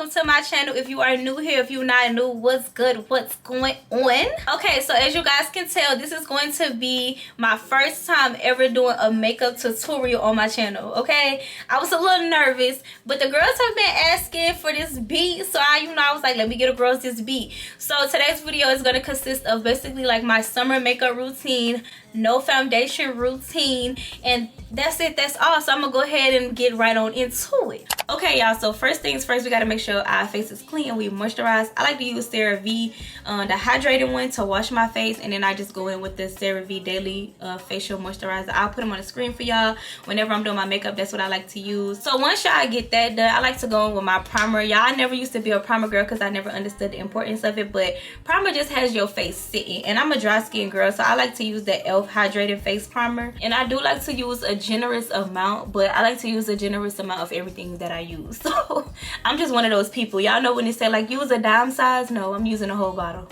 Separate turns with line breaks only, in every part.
welcome to my channel. If you are new here, if you're not new, what's good, what's going on? Okay, so as you guys can tell, this is going to be my first time ever doing a makeup tutorial on my channel. Okay, I was a little nervous, but the girls have been asking for this beat, so I was like, let me get a girls this beat. So today's video is going to consist of basically like my summer makeup routine, no foundation routine, and that's it, that's all. So I'm gonna go ahead and get right on into it. Okay y'all, so first things first, we gotta make sure our face is clean and we moisturize. I like to use CeraVe, the hydrating one, to wash my face, and then I just go in with the CeraVe daily facial moisturizer. I'll put them on the screen for y'all whenever I'm doing my makeup. That's what I like to use. So once y'all get that done, I like to go in with my primer. Y'all, I never used to be a primer girl because I never understood the importance of it, but primer just has your face sitting, and I'm a dry skin girl, so I like to use the e.l.f. hydrated face primer. And I do like to use a generous amount, but I like to use a generous amount of everything that I use. So I'm just one of those people. Y'all know when they say like use a dime size? No, I'm using a whole bottle.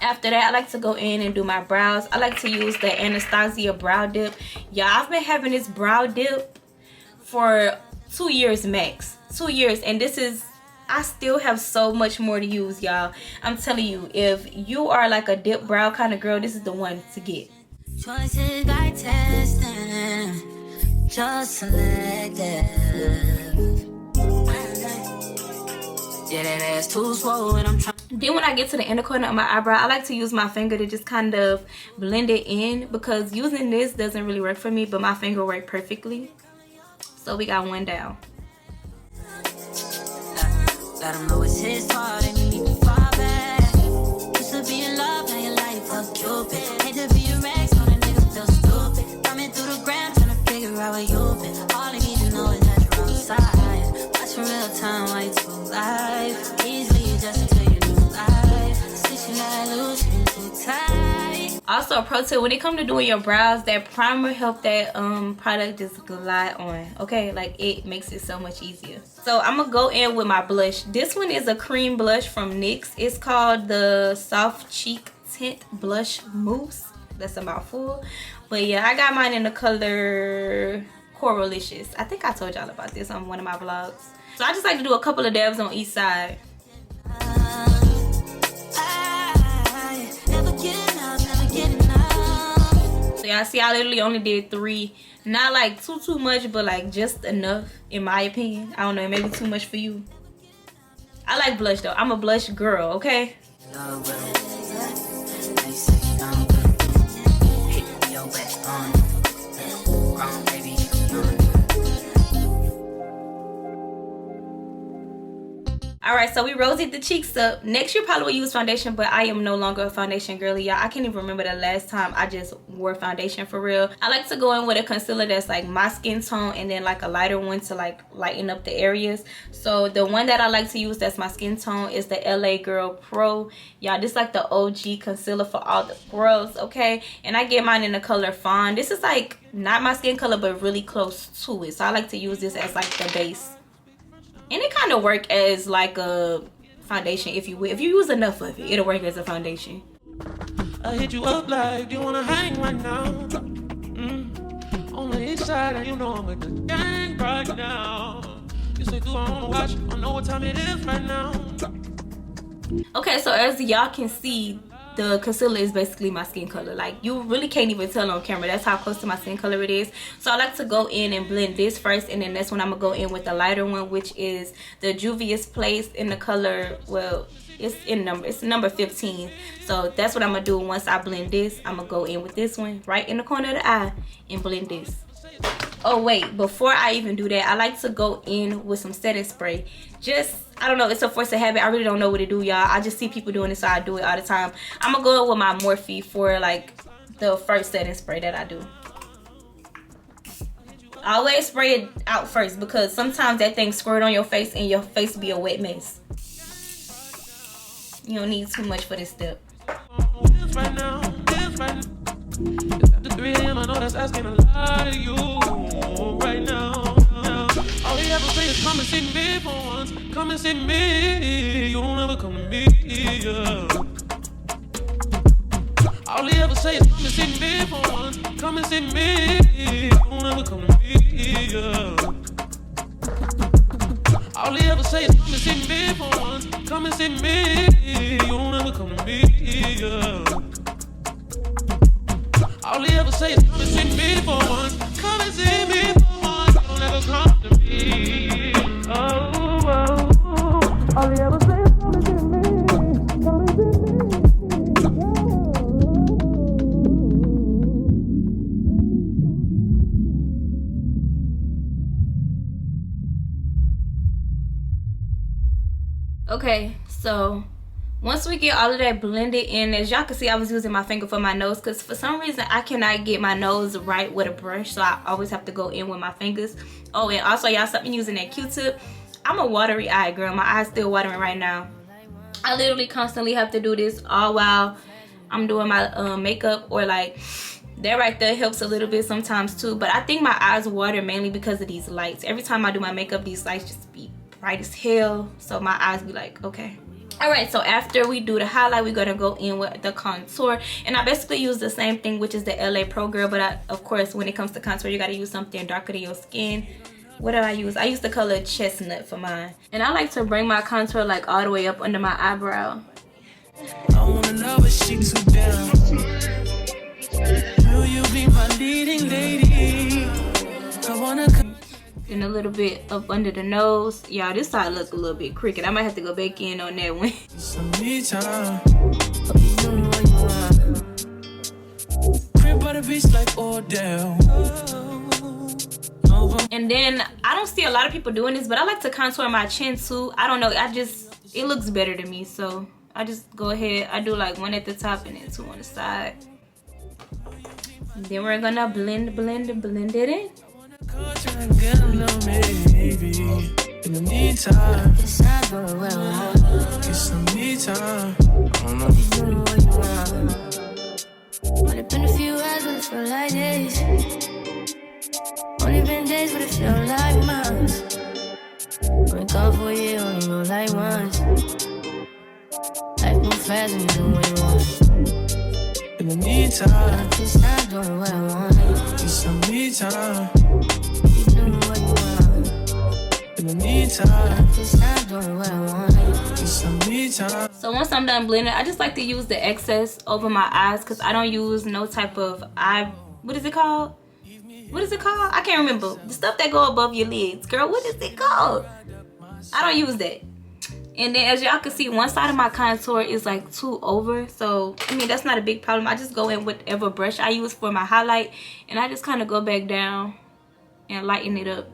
After that, I like to go in and do my brows. I like to use the Anastasia brow dip. Y'all, I've been having this brow dip for 2 years max. 2 years, and this is, I still have so much more to use, y'all. I'm telling you, if you are like a dip brow kind of girl, this is the one to get. Choices by testing, just selective. Yeah, that ass too swollen, I'm trying. Then when I get to the inner corner of my eyebrow, I like to use my finger to just kind of blend it in, because using this doesn't really work for me, but my finger worked perfectly. So we got one down. Let him know it's his fault and you need to fall back. Used to be in love, now your life up Cupid. Hate to be a Rex, when a nigga feel stupid. Coming through the gram, trying to figure out where you've been. All I need to know is that you're outside. Watch in real time while you too live. Easily adjust to your new life. Since you gotta lose, you too tight. Also, a pro tip, when it comes to doing your brows, that primer help that product just glide on. Okay, like it makes it so much easier. So I'm gonna go in with my blush. This one is a cream blush from NYX. It's called the Soft Cheek Tint Blush Mousse. That's a mouthful, but yeah, I got mine in the color Coralicious. I think I told y'all about this on one of my vlogs. So I just like to do a couple of dabs on each side. So y'all see, I literally only did 3. Not like too much, but like just enough in my opinion. I don't know, maybe too much for you. I like blush though. I'm a blush girl, okay? Alright, so we rosied the cheeks up. Next, you probably will use foundation, but I am no longer a foundation girly, y'all. I can't even remember the last time I just wore foundation for real. I like to go in with a concealer that's like my skin tone, and then like a lighter one to like lighten up the areas. So the one that I like to use that's my skin tone is the LA Girl Pro. Y'all, this is like the OG concealer for all the girls, okay? And I get mine in the color Fawn. This is like not my skin color, but really close to it. So I like to use this as like the base. And it kind of work as like a foundation, if you will. If you use enough of it, it'll work as a foundation. I hit you up like, do you wanna hang right now? On the east side, and you know I'm with the gang right now. You say, do I wanna watch? I know what time it is right now. Okay, so as y'all can see, the concealer is basically my skin color. Like, you really can't even tell on camera. That's how close to my skin color it is. So I like to go in and blend this first, and then that's when I'm gonna go in with the lighter one, which is the Juvia's Place in the color, well, it's number 15. So that's what I'm gonna do. Once I blend this, I'm gonna go in with this one right in the corner of the eye and blend this. Oh wait, before I even do that, I like to go in with some setting spray. Just, I don't know, it's a force of habit. I really don't know what to do, y'all. I just see people doing it, so I do it all the time. I'm gonna go in with my Morphe for like the first setting spray that I do. I always spray it out first, because sometimes that thing squirt on your face and your face be a wet mess. You don't need too much for this step. The 3 a.m. I know that's asking a lot of you right now. All you ever say is come and see me for once. Come and see me. You don't ever come to me. Yeah. All you ever say is come and see me for once. Come and see me. You don't ever come to me. Yeah.
All he ever say is come and see me for once. Come and see me. You don't ever come to me. Yeah. All he ever say is come and see me for once. Come and see me for once. You don't ever come to me. Oh, oh, oh. All he ever say is come and see me. Come and see me.
Okay, so once we get all of that blended in, as y'all can see, I was using my finger for my nose because for some reason I cannot get my nose right with a brush, so I always have to go in with my fingers. Oh, and also y'all stop me using that Q-tip. I'm a watery eye girl. My eye's still watering right now. I literally constantly have to do this all while I'm doing my makeup, or like that right there helps a little bit sometimes too. But I think my eyes water mainly because of these lights. Every time I do my makeup, these lights just be bright as hell, so my eyes be like, okay. All right, so after we do the highlight, we're gonna go in with the contour, and I basically use the same thing, which is the LA Pro Girl, but of course when it comes to contour, you gotta use something darker than your skin. What did I use? I used the color Chestnut for mine, and I like to bring my contour like all the way up under my eyebrow.
I wanna know if she too down. Will you be my leading lady? I wanna come.
And a little bit up under the nose. Y'all, this side look a little bit crooked. I might have to go back in on that one. And then I don't see a lot of people doing this, but I like to contour my chin too. I don't know, it looks better to me, so I just go ahead. I do like one at the top and then two on the side. And then we're gonna blend it in.
In the meantime, get some me time.
Only been a few hours, but it feel like days. Only been days, but it feel like months. Only gone for a year, only know like once. Life move fast and you do what you want.
In the meantime,
just not doing what I want.
get some me time.
You doing what you want.
In the meantime,
just not doing what I want.
get some me time.
So once I'm done blending, I just like to use the excess over my eyes because I don't use no type of eye. What is it called? What is it called? I can't remember. The stuff that go above your lids, girl. What is it called? I don't use that. And then as y'all can see, one side of my contour is like too over. So, I mean, that's not a big problem. I just go in with whatever brush I use for my highlight. And I just kind of go back down and lighten it up.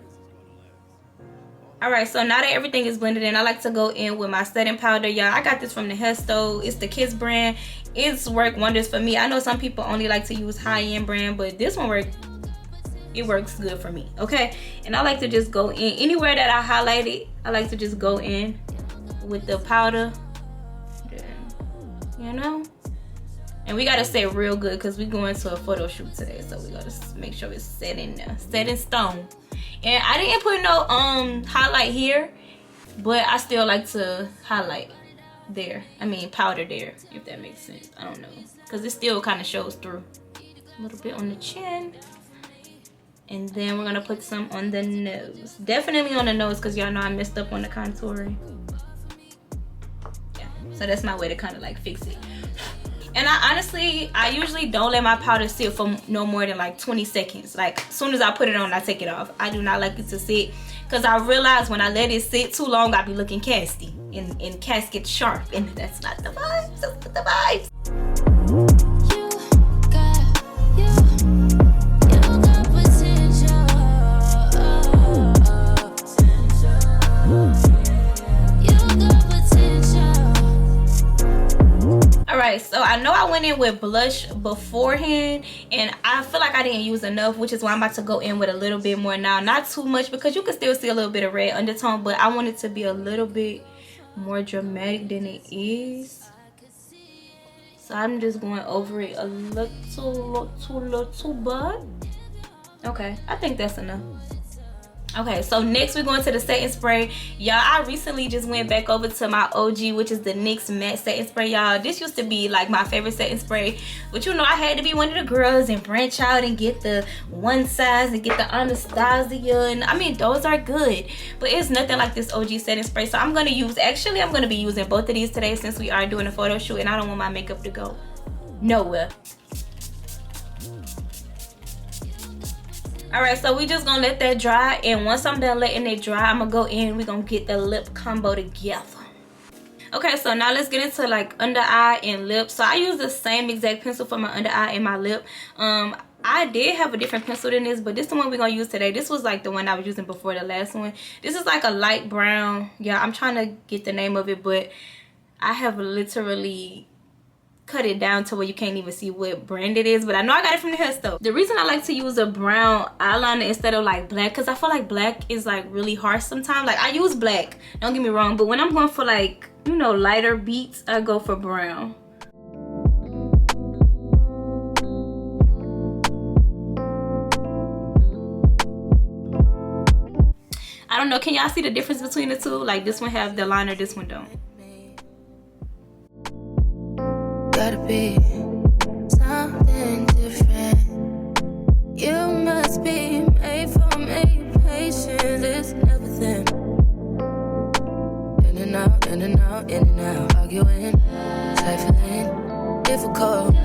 Alright, so now that everything is blended in, I like to go in with my setting powder. Y'all, I got this from the hair store. It's the Kiss brand. It's worked wonders for me. I know some people only like to use high-end brand, but this one works good for me, okay? And I like to just go in anywhere that I highlighted. I like to just go in with the powder, you know. And we gotta set real good because we're going to a photo shoot today, so we gotta make sure it's set in there, set in stone. And I didn't put no highlight here, but I still like to highlight there. I mean powder there, if that makes sense. I don't know, because it still kind of shows through. A little bit on the chin. And then we're gonna put some on the nose. Definitely on the nose, because y'all know I messed up on the contouring. Yeah, so that's my way to kind of like fix it. And I usually don't let my powder sit for no more than like 20 seconds. Like, as soon as I put it on, I take it off. I do not like it to sit, because I realize when I let it sit too long, I be looking casty and casket sharp, and that's not the vibes. That's not the vibes. Alright, so I know I went in with blush beforehand, and I feel like I didn't use enough, which is why I'm about to go in with a little bit more now. Not too much, because you can still see a little bit of red undertone, but I want it to be a little bit more dramatic than it is. So I'm just going over it a little bit. Okay, I think that's enough. Okay, so next we're going to the setting spray. Y'all, I recently just went back over to my OG, which is the NYX matte setting spray. Y'all, this used to be like my favorite setting spray, but you know I had to be one of the girls and branch out and get the one size and get the Anastasia, and I mean those are good, but it's nothing like this OG setting spray. So I'm gonna use, actually I'm gonna be using both of these today since we are doing a photo shoot and I don't want my makeup to go nowhere. All right, so we just gonna let that dry, and once I'm done letting it dry, I'm gonna go in, we're gonna get the lip combo together. Okay, so now let's get into like under eye and lip. So I use the same exact pencil for my under eye and my lip. I did have a different pencil than this, but this is the one we're gonna use today. This was like the one I was using before the last one. This is like a light brown. Yeah, I'm trying to get the name of it, but I have literally cut it down to where you can't even see what brand it is, but I know I got it from the hair store. The reason I like to use a brown eyeliner instead of like black, because I feel like black is like really harsh sometimes. Like I use black, don't get me wrong, but when I'm going for like, you know, lighter beats, I go for brown. I don't know, can y'all see the difference between the two? Like this one have the liner, this one don't.
Gotta be something different. You must be made for me. Patience is never thin. In and out, in and out, in and out. Arguing, trifling, difficult.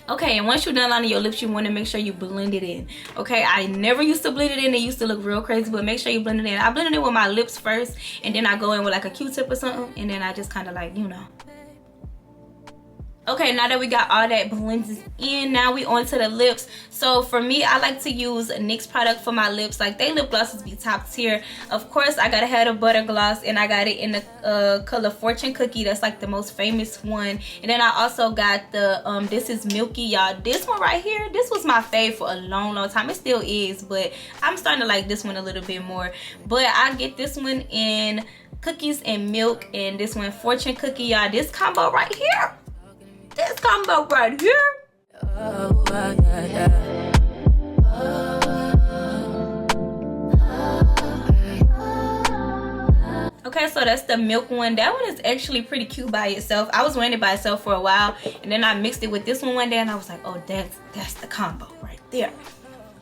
Okay, and once you're done lining your lips, you want to make sure you blend it in. Okay, I never used to blend it in. It used to look real crazy, but make sure you blend it in. I blended it with my lips first, and then I go in with like a Q-tip or something, and then I just kind of like, you know. Okay, now that we got all that blended in, now we on to the lips. So for me, I like to use a NYX product for my lips. Like they lip glosses be top tier. Of course, I gotta have a butter gloss, and I got it in the color Fortune Cookie. That's like the most famous one. And then I also got the this is Milky, y'all. This one right here, this was my fave for a long time. It still is, but I'm starting to like this one a little bit more. But I get this one in Cookies and Milk, and this one Fortune Cookie, y'all. This combo right here. This combo right here. Okay, so that's the Milk one. That one is actually pretty cute by itself. I was wearing it by itself for a while, and then I mixed it with this one day, and I was like, oh, that's the combo right there.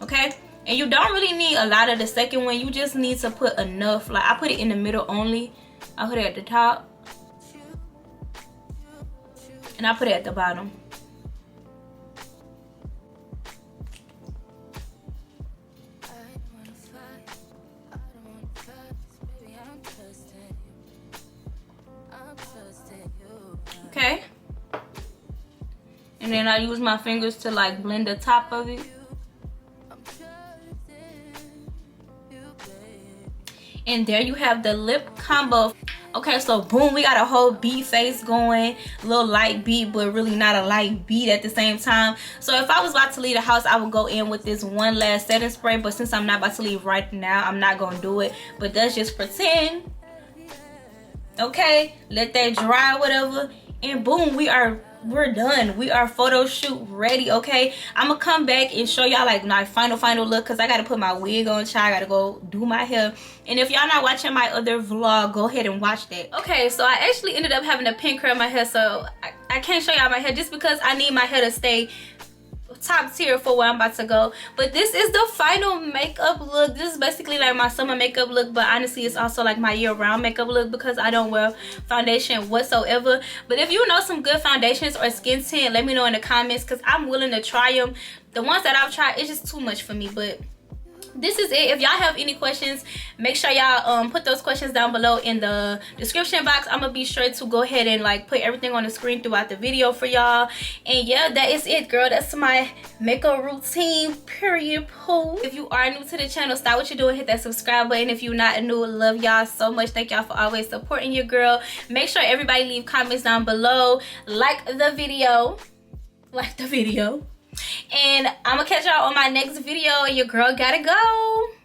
Okay, and you don't really need a lot of the second one. You just need to put enough. Like I put it in the middle only. I put it at the top, and I put it at the bottom. Okay. And then I use my fingers to like blend the top of it. And there you have the lip combo. Okay, so boom, we got a whole beat face going, a little light beat, but really not a light beat at the same time. So if I was about to leave the house, I would go in with this one last setting spray, but since I'm not about to leave right now, I'm not gonna do it. But let's just pretend. Okay, let that dry, whatever, and boom, we're done. We are photo shoot ready. Okay, I'm gonna come back and show y'all like my final look, because I gotta put my wig on, I gotta go do my hair. And if y'all not watching my other vlog, go ahead and watch that. Okay, so I actually ended up having to pin curl my hair, so I can't show y'all my hair just because I need my hair to stay top tier for where I'm about to go. But this is the final makeup look. This is basically like my summer makeup look, but honestly it's also like my year-round makeup look because I don't wear foundation whatsoever. But if you know some good foundations or skin tint, let me know in the comments, because I'm willing to try them. The ones that I've tried, it's just too much for me. But this is it. If y'all have any questions, make sure y'all put those questions down below in the description box. I'm gonna be sure to go ahead and like put everything on the screen throughout the video for y'all. And yeah, that is it, girl. That's my makeup routine, period. Pooh. If you are new to the channel, stop what you're doing, hit that subscribe button. If you're not new, love y'all so much. Thank y'all for always supporting your girl. Make sure everybody leave comments down below, like the video, and I'm gonna catch y'all on my next video. Your girl gotta go.